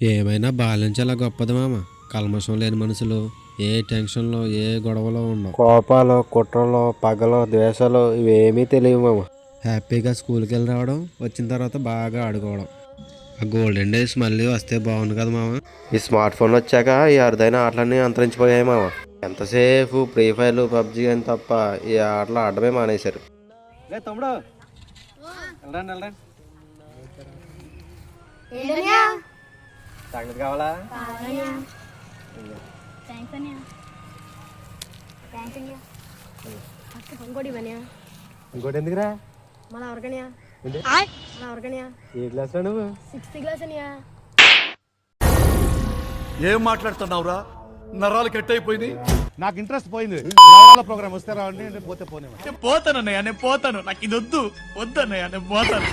ఏమైనా బాల్యం చాలా గొప్పది మామ. కల్మషం లేని మనుషులు, ఏ టెన్షన్లో ఏ గొడవలో ఉండవు. కోపాలు, కుట్రలు, పగలు, ద్వేషాలు ఇవేమీ తెలియవు మామ. హ్యాపీగా స్కూల్కి వెళ్ళి రావడం, వచ్చిన తర్వాత బాగా ఆడుకోవడం. ఆ గోల్డెన్ డేస్ మళ్ళీ వస్తే బాగుంది కదా మామ. ఈ స్మార్ట్ ఫోన్ వచ్చాక ఈ అరుదైన ఆటలన్నీ అంతరించిపోయాయి మామ. ఎంతసేపు ఫ్రీ ఫైర్లు, పబ్జి అని తప్ప ఈ ఆటలు ఆడమే మానేశారు. తమ్ముడు వెళ్ళండి సంగతి కావాలా? ఇంకోటి ఎందుకురా? ఏ క్లాస్ రా నువ్వు? 6th క్లాస్ అనియా. ఏం మాట్లాడుతున్నావురా? నరాలు కట్ అయిపోయింది. నాకు ఇంట్రెస్ట్ పోయింది. ప్రోగ్రామ్ వస్తే రావండి, పోతే పోనే. పోతానన్నయ్య, నేను పోతాను. నాకు ఇది వద్దన్నయ్య, నేను పోతాను.